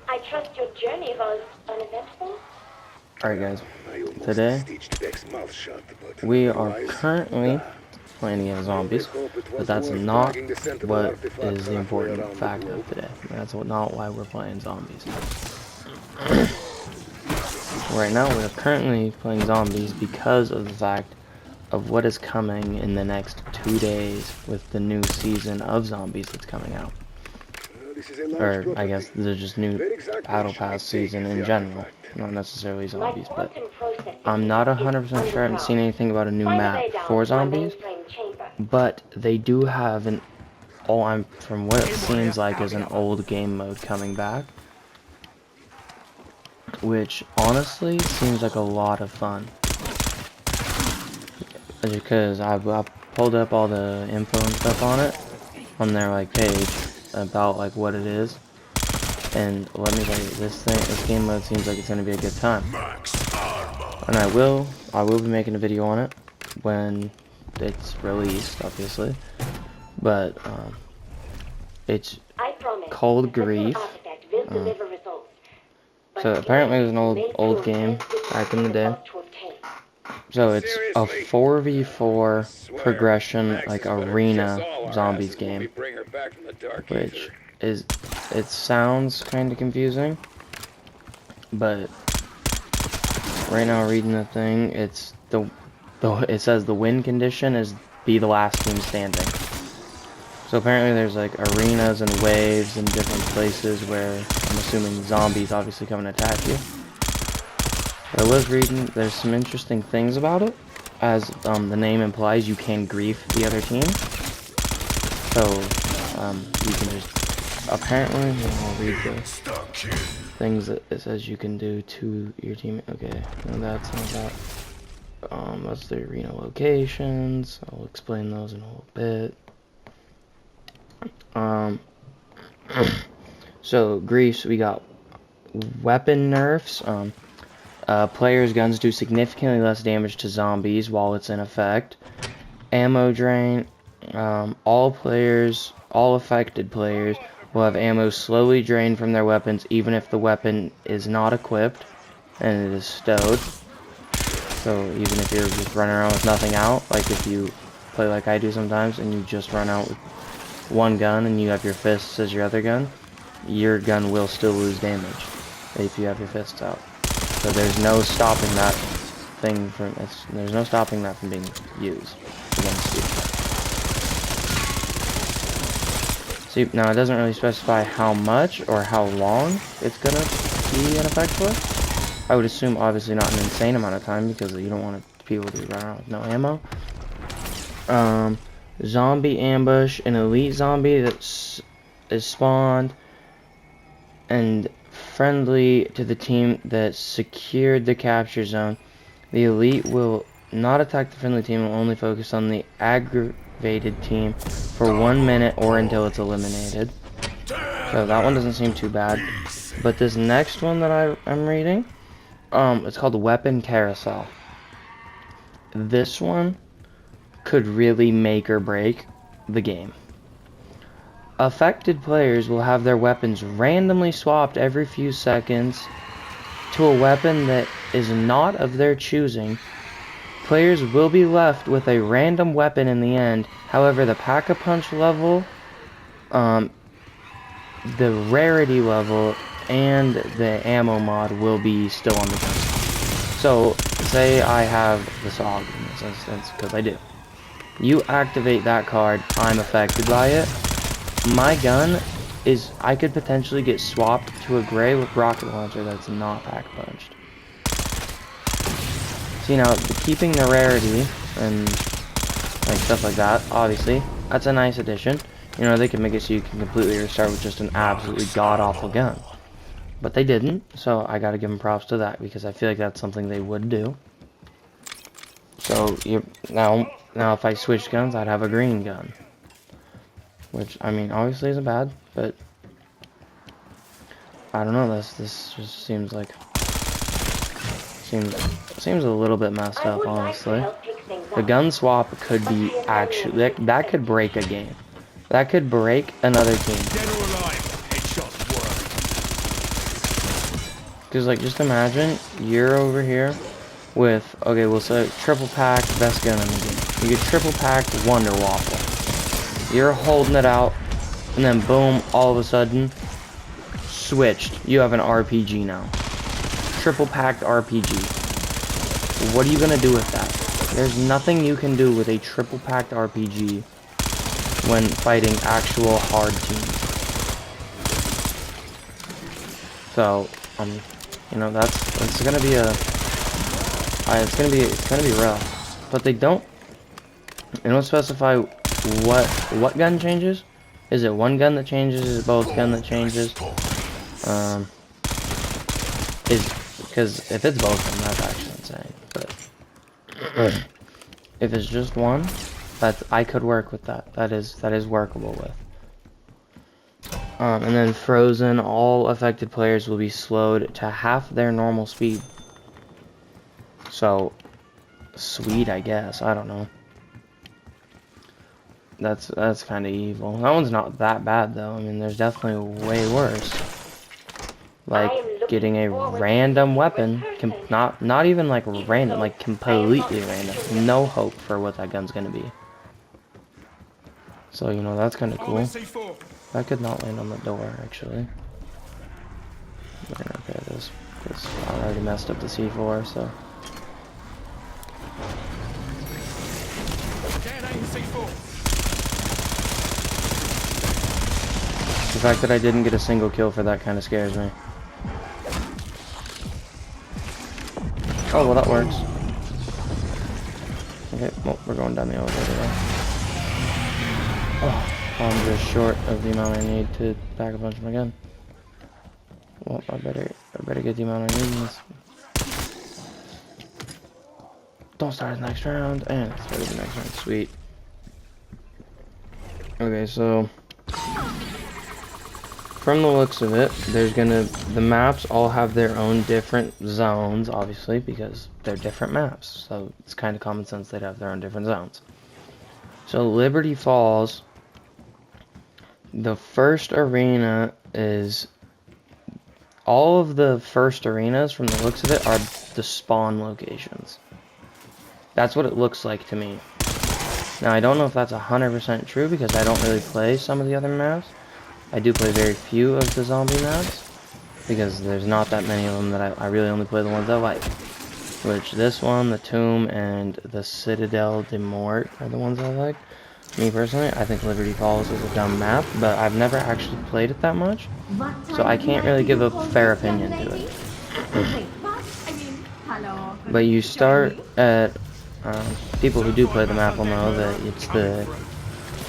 I trust your journey was uneventful. Alright guys, today we are currently playing against zombies, but that's not what is the important fact of today. That's not why we're playing zombies. Right now we are currently playing zombies because of the fact of what is coming in the next 2 days with the new season of zombies that's coming out. Or I guess there's just new battle pass season in general, not necessarily zombies, but I'm not 100% sure. I haven't seen anything about a new map for zombies, but they do have an from what it seems like is an old game mode coming back, which honestly seems like a lot of fun. Because I pulled up all the info and stuff on it on their page about what it is, and let me tell you, this game mode seems like it's gonna be a good time. And I will be making a video on it when it's released, obviously. But it's called Grief. So apparently it was an old game back in the day. So it's a 4v4 progression, arena zombies game, which is, it sounds kind of confusing, but right now reading the thing, it's it says the win condition is be the last team standing. So apparently there's arenas and waves and different places where I'm assuming zombies obviously come and attack you. I was reading, there's some interesting things about it. As the name implies, you can grief the other team. So, you can just, apparently, I'll read the things that it says you can do to your team. Okay, no, that's not that. That's the arena locations. I'll explain those in a little bit. So, griefs, we got weapon nerfs. Players' guns do significantly less damage to zombies while it's in effect. Ammo drain. All affected players will have ammo slowly drained from their weapons, even if the weapon is not equipped and it is stowed. So even if you're just running around with nothing out, if you play like I do sometimes, and you just run out with one gun and you have your fists as your other gun, your gun will still lose damage if you have your fists out. So there's no stopping that thing from being used against you. See, now it doesn't really specify how much or how long it's gonna be in effect for. I would assume obviously not an insane amount of time, because you don't want people to run around with no ammo. Zombie ambush, an elite zombie that is spawned and friendly to the team that secured the capture zone. The elite will not attack the friendly team and will only focus on the aggravated team for 1 minute or until it's eliminated. So that one doesn't seem too bad. But this next one that I'm reading, it's called Weapon Carousel. This one could really make or break the game. Affected players will have their weapons randomly swapped every few seconds to a weapon that is not of their choosing. Players will be left with a random weapon in the end. However, the pack-a-punch level, the rarity level, and the ammo mod will be still on the gun. So, say I have the SOG in this instance, because I do. You activate that card, I'm affected by it. My gun is, I could potentially get swapped to a gray rocket launcher that's not pack-punched. See, now, keeping the rarity and stuff like that, obviously, that's a nice addition. You know, they can make it so you can completely restart with just an absolutely god-awful gun. But they didn't, so I gotta give them props to that, because I feel like that's something they would do. So, now if I switched guns, I'd have a green gun. Which, I mean, obviously isn't bad, but I don't know, this just seems seems a little bit messed up, honestly. The gun swap could be actually, that could break a game. That could break another team. Because, like, just imagine you're over here with, okay, we'll say triple pack, best gun in the game. You get triple pack Wonder Waffle. You're holding it out, and then boom, all of a sudden, switched. You have an RPG now. Triple packed RPG. What are you gonna do with that? There's nothing you can do with a triple packed RPG when fighting actual hard teams. So, you know, it's gonna be it's gonna be rough. But they don't specify what gun changes. Is it one gun that changes? Is it both gun that changes? Because if it's both of them, that's actually insane. But if it's just one, I could work with that. That is workable with. And then frozen, all affected players will be slowed to half their normal speed. So, sweet, I guess. I don't know. That's kind of evil. That one's not that bad though. I mean, there's definitely way worse. Like getting a random weapon, not even like random, like completely random. No hope for what that gun's gonna be. So you know that's kind of cool. That could not land on the door actually. We're gonna repair this because I already messed up the C4, so. The fact that I didn't get a single kill for that kind of scares me. Oh, well that works. Okay, well, we're going down the elevator now. Oh, I'm just short of the amount I need to pack a punch my gun. Well, I better get the amount I need in this. Don't start the next round, and it's started the next round. Sweet. Okay, so from the looks of it, the maps all have their own different zones, obviously, because they're different maps. So it's kind of common sense they'd have their own different zones. So Liberty Falls, the first arena is, all of the first arenas from the looks of it are the spawn locations. That's what it looks like to me. Now I don't know if that's 100% true because I don't really play some of the other maps. I do play very few of the zombie maps because there's not that many of them that I really only play the ones I like. Which this one, the Tomb, and the Citadel de Mort are the ones I like. Me personally, I think Liberty Falls is a dumb map, but I've never actually played it that much, so I can't really give a fair opinion to it. But you start at, people who do play the map will know that it's the,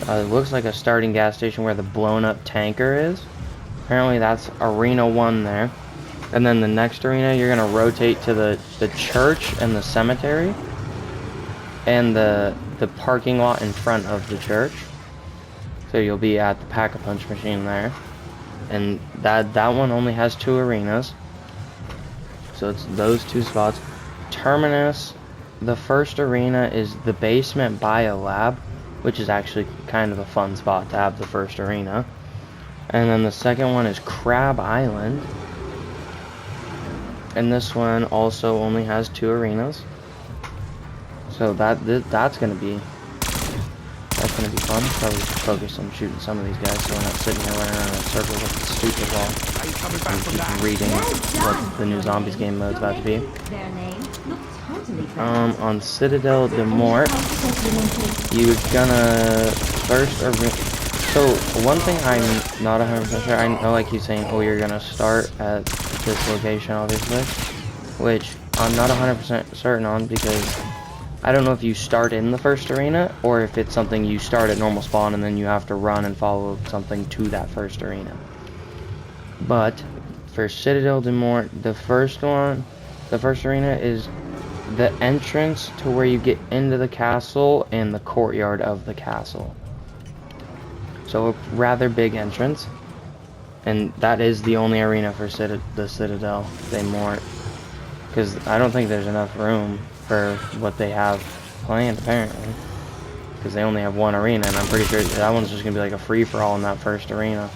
it looks like a starting gas station where the blown up tanker is. Apparently that's Arena 1 there. And then the next arena, you're going to rotate to the church and the cemetery. And the parking lot in front of the church. So you'll be at the Pack-a-Punch machine there. And that one only has 2 arenas. So it's those 2 spots. Terminus, the first arena is the basement bio lab, which is actually kind of a fun spot to have the first arena. And then the second one is Crab Island. And this one also only has 2 arenas. So that's gonna be fun. Probably focus on shooting some of these guys so we're not sitting here running around in a circle with the stupid wall. And keep reading what the new Zombies game mode's about to be. On Citadel de Mort, you're gonna first so one thing I'm not 100% sure, I know I keep saying, oh, you're gonna start at this location, obviously, which I'm not 100% certain on because I don't know if you start in the first arena or if it's something you start at normal spawn and then you have to run and follow something to that first arena. But for Citadel de Mort, the first arena is the entrance to where you get into the castle and the courtyard of the castle. So a rather big entrance, and that is the only arena for the Citadel de Mort, because I don't think there's enough room for what they have planned apparently, because they only have 1 arena, and I'm pretty sure that one's just gonna be like a free-for-all in that first arena.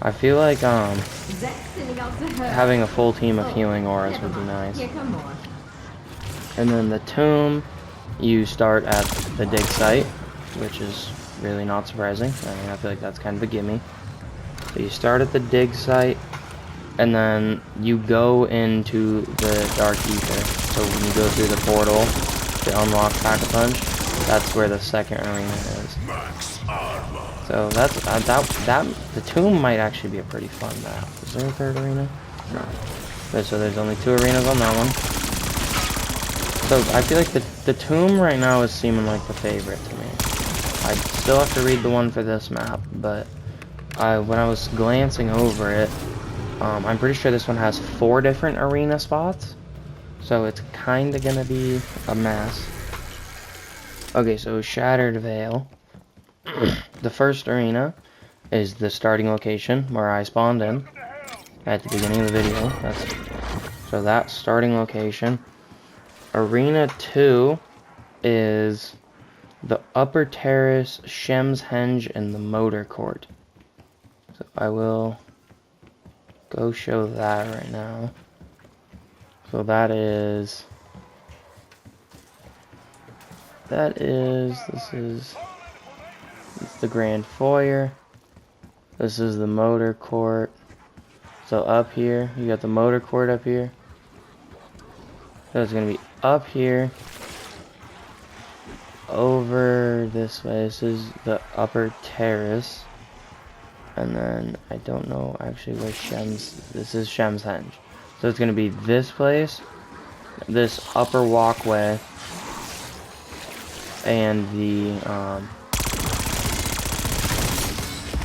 I feel like having a full team of healing auras would be nice. And then the tomb, you start at the dig site, which is really not surprising. I mean, I feel like that's kind of a gimme. So you start at the dig site, and then you go into the Dark Ether. So when you go through the portal to unlock Pack-a-Punch, that's where the second arena is. So that's the tomb might actually be a pretty fun map. Is there a third arena? No. Okay, so there's only 2 arenas on that one. So I feel like the tomb right now is seeming like the favorite to me. I still have to read the one for this map, but when I was glancing over it, I'm pretty sure this one has 4 different arena spots. So it's kind of gonna be a mess. Okay, so Shattered Veil. The first arena is the starting location where I spawned in at the beginning of the video. So that starting location. Arena 2 is the upper terrace, Shem's Henge, and the motor court. So I will go show that right now. So this is the grand foyer. This is the motor court. So up here, you got the motor court up here. So it's gonna be up here, over this way. This is the upper terrace, and then I don't know actually where this is Shem's Henge. So it's gonna be this place, this upper walkway, and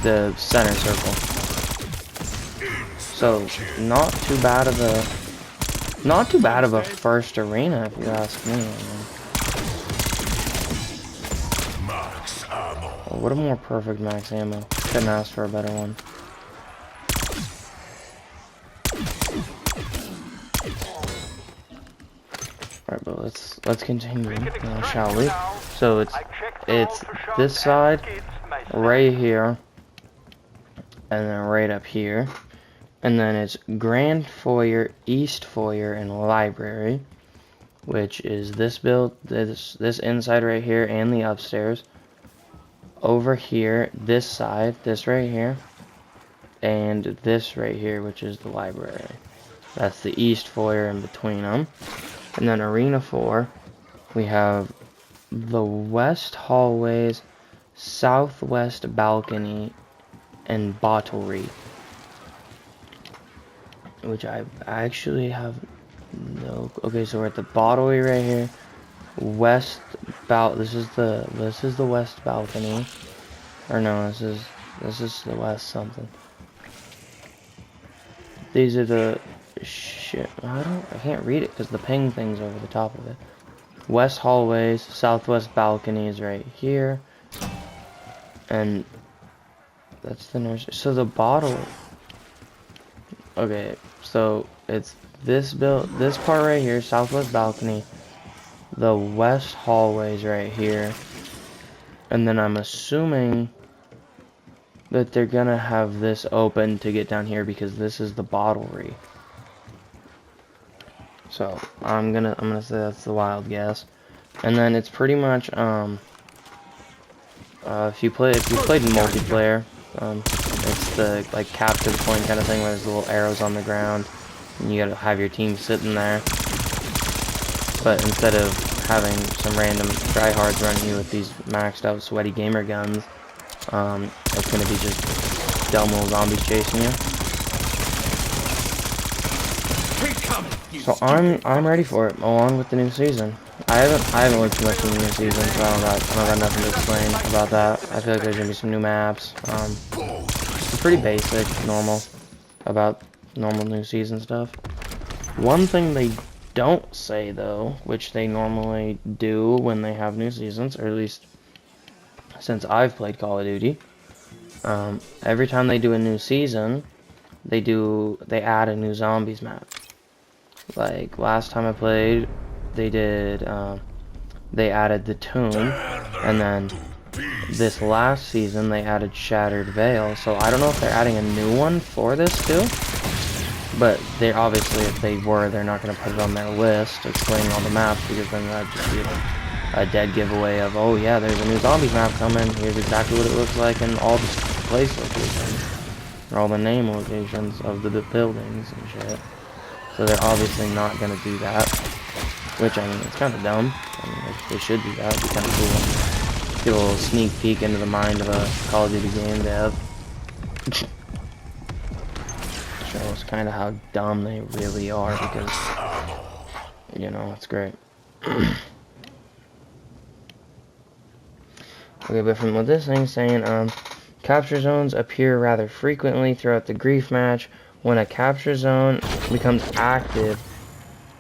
the center circle. So not too bad of a first arena, if you ask me. Oh, what a more perfect max ammo. Couldn't ask for a better one. Alright, but let's continue, shall we? So it's this side, right here, and then right up here. And then it's Grand Foyer, East Foyer, and Library, which is this this inside right here, and the upstairs. Over here, this side, this right here, and this right here, which is the library. That's the East Foyer in between them. And then Arena 4, we have the West Hallways, Southwest Balcony, and Bottlery. Which I actually have no. Okay, so we're at the Bottlery right here. This is the west balcony. Or no, this is the west something. These are the shit. I can't read it because the ping thing's over the top of it. West hallways, southwest balcony is right here, and that's the nurse. So the bottle. Okay, so it's this part right here, southwest balcony, the west hallways right here, and then I'm assuming that they're gonna have this open to get down here because this is the bottlery. So I'm gonna say that's the wild guess, and then it's pretty much if you played multiplayer, it's the like capture the point kind of thing where there's little arrows on the ground and you gotta have your team sitting there. But instead of having some random tryhards running you with these maxed out sweaty gamer guns, it's gonna be just dumb little zombies chasing you. So I'm ready for it, along with the new season. I haven't looked too much in the new season, so I don't got nothing to explain about that. I feel like there's gonna be some new maps. It's pretty basic, normal new season stuff. One thing they don't say though, which they normally do when they have new seasons, or at least since I've played Call of Duty, every time they do a new season, they add a new zombies map. Like last time I played, they added the tomb, and then this last season they added Shattered Veil, so I don't know if they're adding a new one for this too. But they obviously, if they were, they're not going to put it on their list explaining all the maps, because then that'd just be a dead giveaway of, oh yeah, there's a new zombies map coming, here's exactly what it looks like in all the place locations, or all the name locations of the buildings and shit. So they're obviously not going to do that, which, I mean, it's kind of dumb. I mean, they should do that. It'd be kind of cool. Give a little sneak peek into the mind of a Call of Duty game dev. Shows kind of how dumb they really are, because, you know, it's great. Okay, but from what this thing's saying, capture zones appear rather frequently throughout the grief match. When a capture zone becomes active,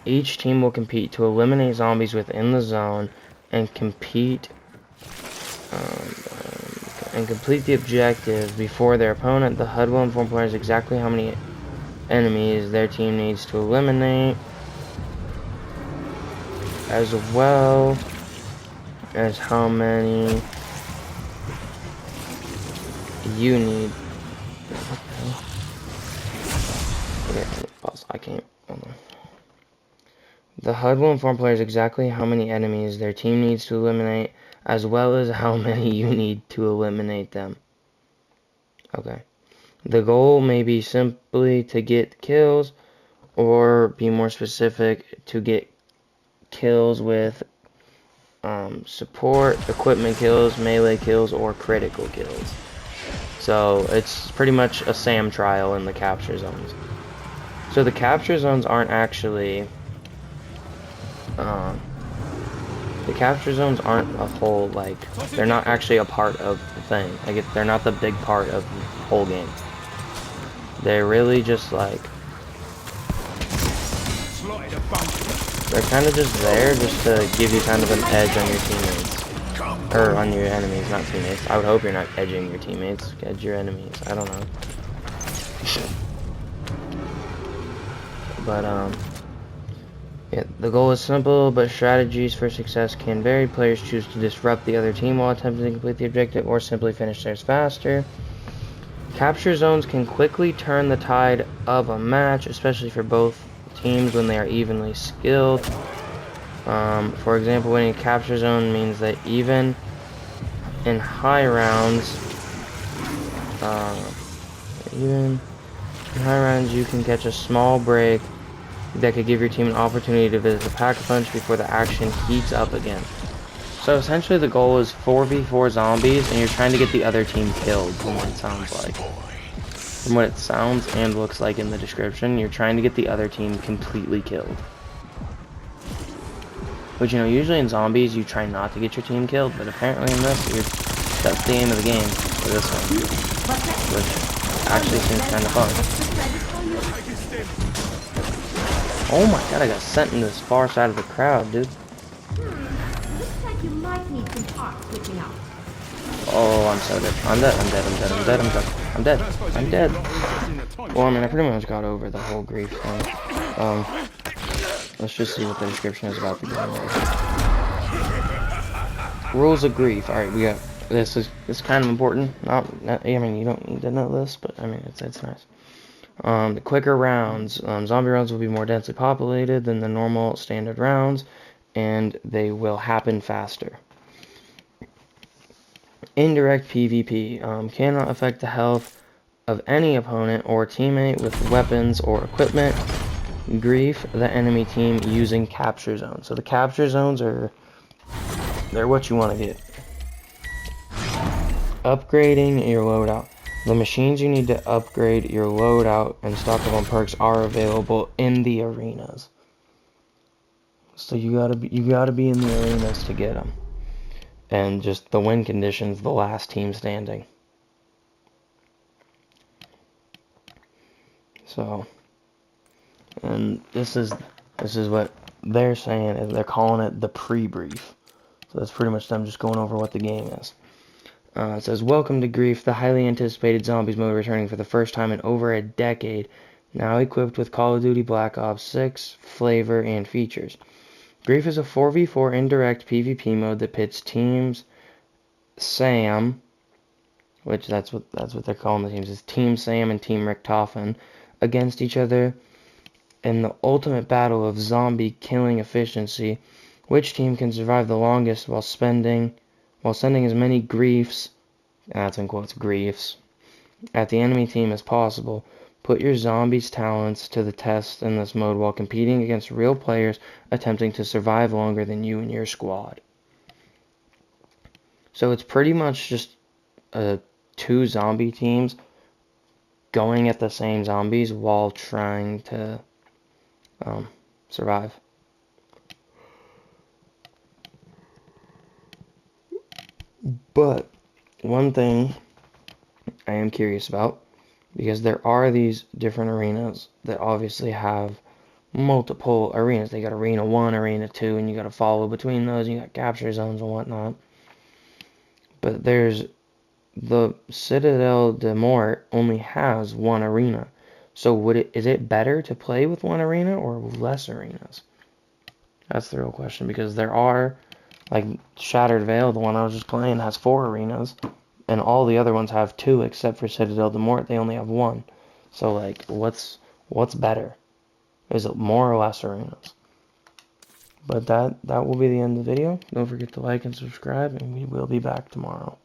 each team will compete to eliminate zombies within the zone and complete the objective before their opponent. The HUD will inform players exactly how many enemies their team needs to eliminate, as well as how many you need. What the hell? Okay, pause. I can't. Hold on. The HUD will inform players exactly how many enemies their team needs to eliminate, as well as how many you need to eliminate them. Okay. The goal may be simply to get kills, or be more specific, to get kills with support, equipment kills, melee kills, or critical kills. So it's pretty much a SAM trial in the capture zones. So the capture zones aren't actually... the capture zones aren't a whole, like, they're not actually a part of the thing. Like, they're not the big part of the whole game. They're really just, like, they're kind of just there just to give you kind of an edge on your teammates. Or on your enemies, not teammates. I would hope you're not edging your teammates. Edge your enemies. I don't know. But, yeah, the goal is simple, but strategies for success can vary. Players choose to disrupt the other team while attempting to complete the objective, or simply finish theirs faster. Capture zones can quickly turn the tide of a match, especially for both teams when they are evenly skilled. For example, winning a capture zone means that even in high rounds, you can catch a small break that could give your team an opportunity to visit the Pack-a-Punch before the action heats up again. So essentially the goal is 4v4 zombies, and you're trying to get the other team killed, from what it sounds like. From what it sounds and looks like in the description, you're trying to get the other team completely killed. Which, you know, usually in zombies you try not to get your team killed, but apparently in this, that's the aim of the game for this one. Which actually seems kind of fun. Oh my god, I got sent in this far side of the crowd, dude. Looks like you might need some parts switching out. Oh, I'm so dead. I'm dead. Well, I mean, I pretty much got over the whole grief thing. Let's just see what the description is about the game. Rules of grief. Alright, we got... It's kind of important. I mean, you don't need to know this, but I mean, it's nice. The quicker rounds. Zombie rounds will be more densely populated than the normal standard rounds, and they will happen faster. Indirect PvP cannot affect the health of any opponent or teammate with weapons or equipment. Grief the enemy team using capture zones. So the capture zones they're what you want to get. Upgrading your loadout. The machines you need to upgrade your loadout and stock up on perks are available in the arenas. So you gotta be in the arenas to get them. And just the win conditions, the last team standing. So, and this is what they're saying, is they're calling it the pre-brief. So that's pretty much them just going over what the game is. It says, welcome to Grief, the highly anticipated zombies mode returning for the first time in over a decade, now equipped with Call of Duty Black Ops 6 flavor and features. Grief is a 4v4 indirect PvP mode that pits teams Sam, which that's what they're calling the teams, is Team Sam and Team Richtofen against each other in the ultimate battle of zombie killing efficiency. Which team can survive the longest while sending as many griefs, and that's in quotes, griefs, at the enemy team as possible. Put your zombies' talents to the test in this mode while competing against real players attempting to survive longer than you and your squad. So it's pretty much just two zombie teams going at the same zombies while trying to survive. But one thing I am curious about, because there are these different arenas that obviously have multiple arenas. They got Arena 1, Arena 2, and you got to follow between those, and you got capture zones and whatnot. But there's the Citadel de Mort only has one arena. So is it better to play with one arena or less arenas? That's the real question, because there are, like Shattered Veil, the one I was just playing, has 4 arenas, and all the other ones have 2 except for Citadel de Mort, they only have 1. So like, what's better? Is it more or less arenas? But that will be the end of the video. Don't forget to like and subscribe, and we will be back tomorrow.